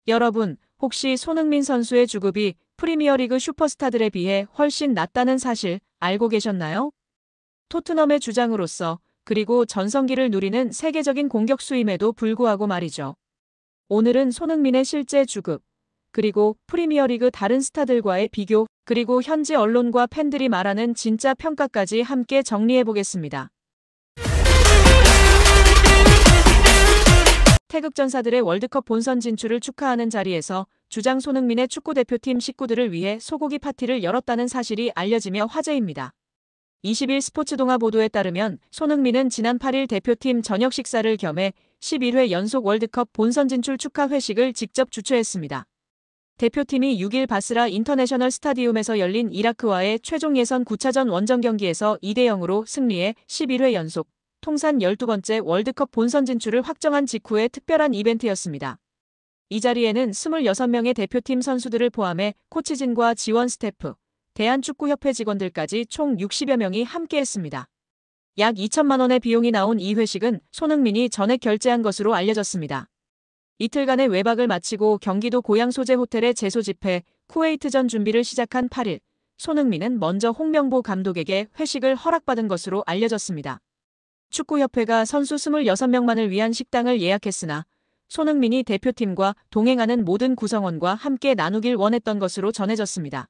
여러분, 혹시 손흥민 선수의 주급이 프리미어리그 슈퍼스타들에 비해 훨씬 낮다는 사실 알고 계셨나요? 토트넘의 주장으로서 그리고 전성기를 누리는 세계적인 공격수임에도 불구하고 말이죠. 오늘은 손흥민의 실제 주급, 그리고 프리미어리그 다른 스타들과의 비교, 그리고 현지 언론과 팬들이 말하는 진짜 평가까지 함께 정리해보겠습니다. 태극전사들의 월드컵 본선 진출을 축하하는 자리에서 주장 손흥민의 축구대표팀 식구들을 위해 소고기 파티를 열었다는 사실이 알려지며 화제입니다. 20일 스포츠동아 보도에 따르면 손흥민은 지난 8일 대표팀 저녁 식사를 겸해 11회 연속 월드컵 본선 진출 축하 회식을 직접 주최했습니다. 대표팀이 6일 바스라 인터내셔널 스타디움에서 열린 이라크와의 최종 예선 9차전 원정 경기에서 2대0으로 승리해 11회 연속 통산 12번째 월드컵 본선 진출을 확정한 직후의 특별한 이벤트였습니다. 이 자리에는 26명의 대표팀 선수들을 포함해 코치진과 지원 스태프, 대한축구협회 직원들까지 총 60여 명이 함께했습니다. 약 2천만 원의 비용이 나온 이 회식은 손흥민이 전액 결제한 것으로 알려졌습니다. 이틀간의 외박을 마치고 경기도 고향 소재 호텔에 재소집해 쿠웨이트전 준비를 시작한 8일, 손흥민은 먼저 홍명보 감독에게 회식을 허락받은 것으로 알려졌습니다. 축구협회가 선수 26명만을 위한 식당을 예약했으나 손흥민이 대표팀과 동행하는 모든 구성원과 함께 나누길 원했던 것으로 전해졌습니다.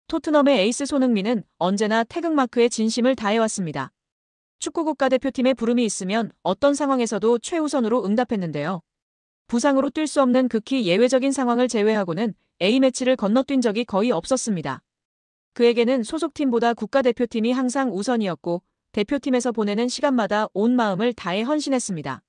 토트넘의 에이스 손흥민은 언제나 태극마크에 진심을 다해왔습니다. 축구 국가대표팀에 부름이 있으면 어떤 상황에서도 최우선으로 응답했는데요. 부상으로 뛸 수 없는 극히 예외적인 상황을 제외하고는 A매치를 건너뛴 적이 거의 없었습니다. 그에게는 소속팀보다 국가대표팀이 항상 우선이었고 대표팀에서 보내는 시간마다 온 마음을 다해 헌신했습니다.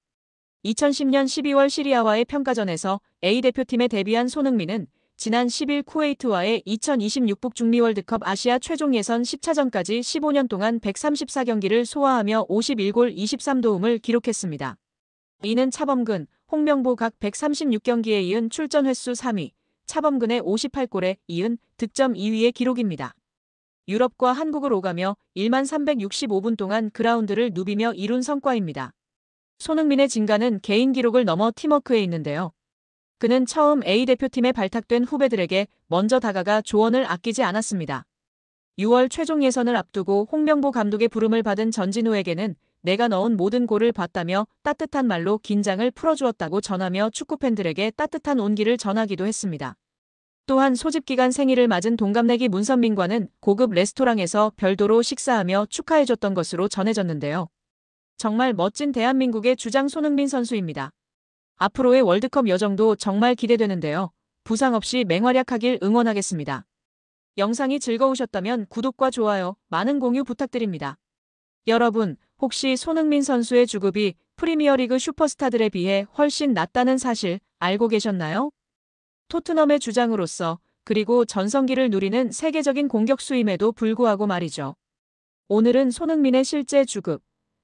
2010년 12월 시리아와의 평가전에서 A대표팀에 데뷔한 손흥민은 지난 10일 쿠웨이트와의 2026 북중미 월드컵 아시아 최종 예선 10차전까지 15년 동안 134경기를 소화하며 51골 23도움을 기록했습니다. 이는 차범근, 홍명보 각 136경기에 이은 출전 횟수 3위, 차범근의 58골에 이은 득점 2위의 기록입니다. 유럽과 한국을 오가며 1만 365분 동안 그라운드를 누비며 이룬 성과입니다. 손흥민의 진가는 개인 기록을 넘어 팀워크에 있는데요. 그는 처음 A대표팀에 발탁된 후배들에게 먼저 다가가 조언을 아끼지 않았습니다. 6월 최종 예선을 앞두고 홍명보 감독의 부름을 받은 전진우에게는 내가 넣은 모든 골을 봤다며 따뜻한 말로 긴장을 풀어주었다고 전하며 축구팬들에게 따뜻한 온기를 전하기도 했습니다. 또한 소집기간 생일을 맞은 동갑내기 문선민과는 고급 레스토랑에서 별도로 식사하며 축하해줬던 것으로 전해졌는데요. 정말 멋진 대한민국의 주장 손흥민 선수입니다. 앞으로의 월드컵 여정도 정말 기대되는데요. 부상 없이 맹활약하길 응원하겠습니다. 영상이 즐거우셨다면 구독과 좋아요, 많은 공유 부탁드립니다. 여러분, 혹시 손흥민 선수의 주급이 프리미어리그 슈퍼스타들에 비해 훨씬 낮다는 사실 알고 계셨나요? 토트넘의 주장으로서 그리고 전성기를 누리는 세계적인 공격수임에도 불구하고 말이죠. 오늘은 손흥민의 실제 주급,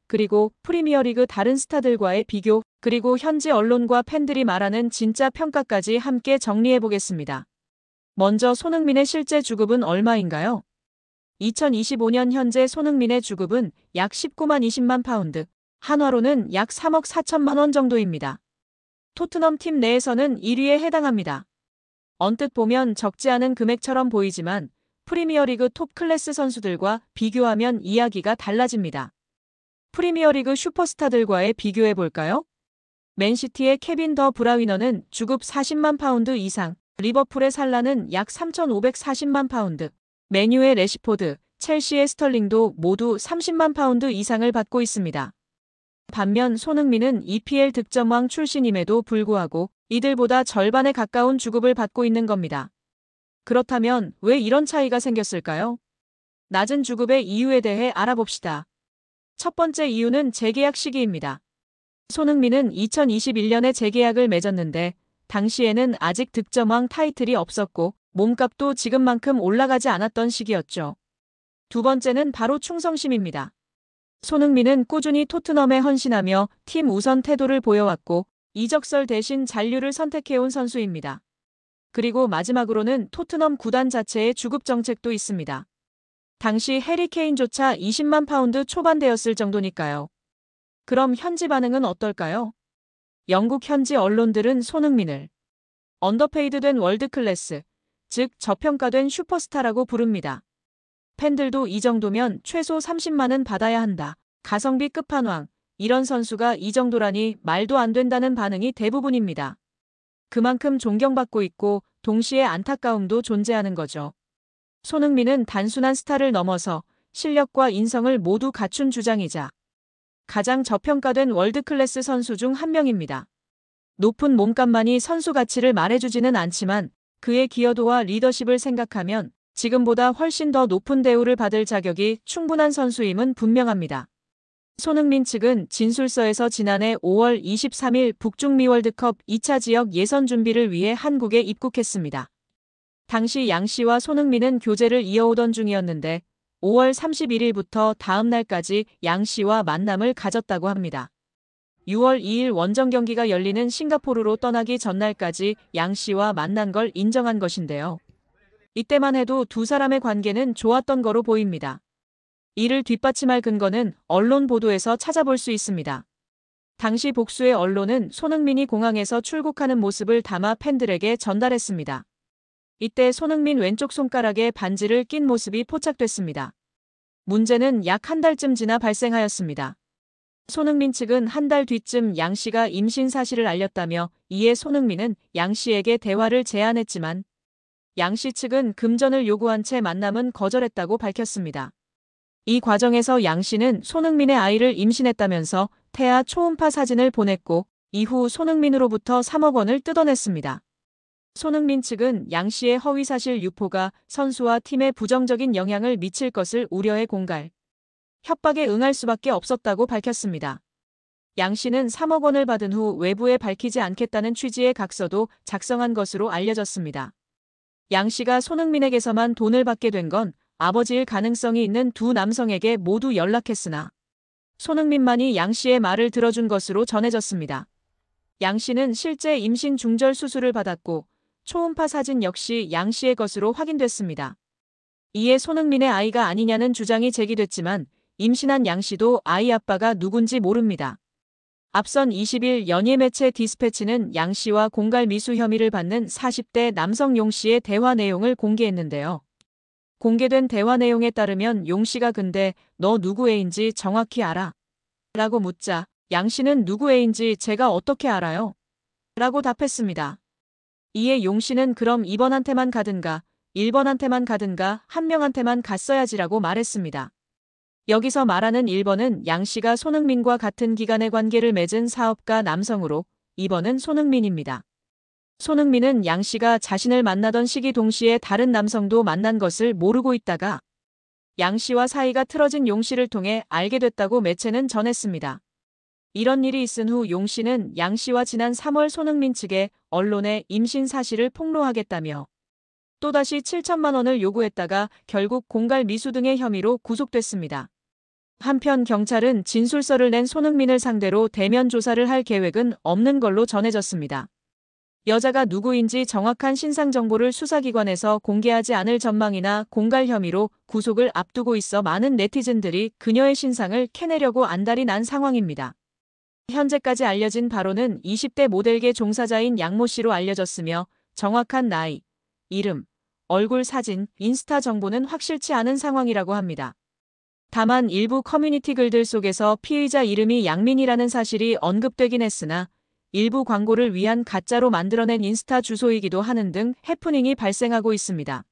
그리고 프리미어리그 다른 스타들과의 비교, 그리고 현지 언론과 팬들이 말하는 진짜 평가까지 함께 정리해보겠습니다. 먼저 손흥민의 실제 주급은 얼마인가요? 2025년 현재 손흥민의 주급은 약 19만 20만 파운드, 한화로는 약 3억 4천만 원 정도입니다. 토트넘 팀 내에서는 1위에 해당합니다. 언뜻 보면 적지 않은 금액처럼 보이지만 프리미어리그 톱 클래스 선수들과 비교하면 이야기가 달라집니다. 프리미어리그 슈퍼스타들과의 비교해볼까요? 맨시티의 케빈 더 브라위너는 주급 40만 파운드 이상, 리버풀의 살라는 약 3,540만 파운드, 맨유의 래시포드, 첼시의 스털링도 모두 30만 파운드 이상을 받고 있습니다. 반면 손흥민은 EPL 득점왕 출신임에도 불구하고 이들보다 절반에 가까운 주급을 받고 있는 겁니다. 그렇다면 왜 이런 차이가 생겼을까요? 낮은 주급의 이유에 대해 알아봅시다. 첫 번째 이유는 재계약 시기입니다. 손흥민은 2021년에 재계약을 맺었는데 당시에는 아직 득점왕 타이틀이 없었고 몸값도 지금만큼 올라가지 않았던 시기였죠. 두 번째는 바로 충성심입니다. 손흥민은 꾸준히 토트넘에 헌신하며 팀 우선 태도를 보여왔고 이적설 대신 잔류를 선택해온 선수입니다. 그리고 마지막으로는 토트넘 구단 자체의 주급 정책도 있습니다. 당시 해리 케인조차 20만 파운드 초반대였을 정도니까요. 그럼 현지 반응은 어떨까요? 영국 현지 언론들은 손흥민을 언더페이드된 월드클래스, 즉 저평가된 슈퍼스타라고 부릅니다. 팬들도 이 정도면 최소 30만은 받아야 한다. 가성비 끝판왕. 이런 선수가 이 정도라니 말도 안 된다는 반응이 대부분입니다. 그만큼 존경받고 있고 동시에 안타까움도 존재하는 거죠. 손흥민은 단순한 스타를 넘어서 실력과 인성을 모두 갖춘 주장이자 가장 저평가된 월드클래스 선수 중 한 명입니다. 높은 몸값만이 선수 가치를 말해주지는 않지만 그의 기여도와 리더십을 생각하면 지금보다 훨씬 더 높은 대우를 받을 자격이 충분한 선수임은 분명합니다. 손흥민 측은 진술서에서 지난해 5월 23일 북중미 월드컵 2차 지역 예선 준비를 위해 한국에 입국했습니다. 당시 양 씨와 손흥민은 교제를 이어오던 중이었는데 5월 31일부터 다음 날까지 양 씨와 만남을 가졌다고 합니다. 6월 2일 원정 경기가 열리는 싱가포르로 떠나기 전날까지 양 씨와 만난 걸 인정한 것인데요. 이때만 해도 두 사람의 관계는 좋았던 거로 보입니다. 이를 뒷받침할 근거는 언론 보도에서 찾아볼 수 있습니다. 당시 복수의 언론은 손흥민이 공항에서 출국하는 모습을 담아 팬들에게 전달했습니다. 이때 손흥민 왼쪽 손가락에 반지를 낀 모습이 포착됐습니다. 문제는 약 한 달쯤 지나 발생하였습니다. 손흥민 측은 한 달 뒤쯤 양 씨가 임신 사실을 알렸다며 이에 손흥민은 양 씨에게 대화를 제안했지만 양 씨 측은 금전을 요구한 채 만남은 거절했다고 밝혔습니다. 이 과정에서 양 씨는 손흥민의 아이를 임신했다면서 태아 초음파 사진을 보냈고 이후 손흥민으로부터 3억 원을 뜯어냈습니다. 손흥민 측은 양 씨의 허위사실 유포가 선수와 팀에 부정적인 영향을 미칠 것을 우려해 공갈, 협박에 응할 수밖에 없었다고 밝혔습니다. 양 씨는 3억 원을 받은 후 외부에 밝히지 않겠다는 취지의 각서도 작성한 것으로 알려졌습니다. 양 씨가 손흥민에게서만 돈을 받게 된 건 아버지일 가능성이 있는 두 남성에게 모두 연락했으나 손흥민만이 양 씨의 말을 들어준 것으로 전해졌습니다. 양 씨는 실제 임신 중절 수술을 받았고 초음파 사진 역시 양 씨의 것으로 확인됐습니다. 이에 손흥민의 아이가 아니냐는 주장이 제기됐지만 임신한 양 씨도 아이 아빠가 누군지 모릅니다. 앞선 20일 연예 매체 디스패치는 양 씨와 공갈 미수 혐의를 받는 40대 남성 용 씨의 대화 내용을 공개했는데요. 공개된 대화 내용에 따르면 용 씨가 근데 너 누구 애인지 정확히 알아? 라고 묻자 양 씨는 누구 애인지 제가 어떻게 알아요? 라고 답했습니다. 이에 용 씨는 그럼 2번한테만 가든가 1번한테만 가든가 한 명한테만 갔어야지라고 말했습니다. 여기서 말하는 1번은 양 씨가 손흥민과 같은 기간의 관계를 맺은 사업가 남성으로 2번은 손흥민입니다. 손흥민은 양 씨가 자신을 만나던 시기 동시에 다른 남성도 만난 것을 모르고 있다가 양 씨와 사이가 틀어진 용 씨를 통해 알게 됐다고 매체는 전했습니다. 이런 일이 있은 후 용 씨는 양 씨와 지난 3월 손흥민 측에 언론에 임신 사실을 폭로하겠다며 또다시 7천만 원을 요구했다가 결국 공갈 미수 등의 혐의로 구속됐습니다. 한편 경찰은 진술서를 낸 손흥민을 상대로 대면 조사를 할 계획은 없는 걸로 전해졌습니다. 여자가 누구인지 정확한 신상 정보를 수사기관에서 공개하지 않을 전망이나 공갈 혐의로 구속을 앞두고 있어 많은 네티즌들이 그녀의 신상을 캐내려고 안달이 난 상황입니다. 현재까지 알려진 바로는 20대 모델계 종사자인 양모 씨로 알려졌으며 정확한 나이, 이름, 얼굴 사진, 인스타 정보는 확실치 않은 상황이라고 합니다. 다만 일부 커뮤니티 글들 속에서 피의자 이름이 양민이라는 사실이 언급되긴 했으나 일부 광고를 위한 가짜로 만들어낸 인스타 주소이기도 하는 등 해프닝이 발생하고 있습니다.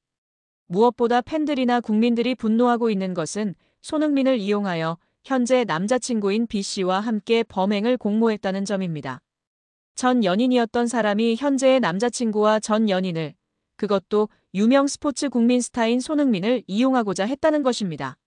무엇보다 팬들이나 국민들이 분노하고 있는 것은 손흥민을 이용하여 현재 남자친구인 B씨와 함께 범행을 공모했다는 점입니다. 전 연인이었던 사람이 현재의 남자친구와 전 연인을, 그것도 유명 스포츠 국민 스타인 손흥민을 이용하고자 했다는 것입니다.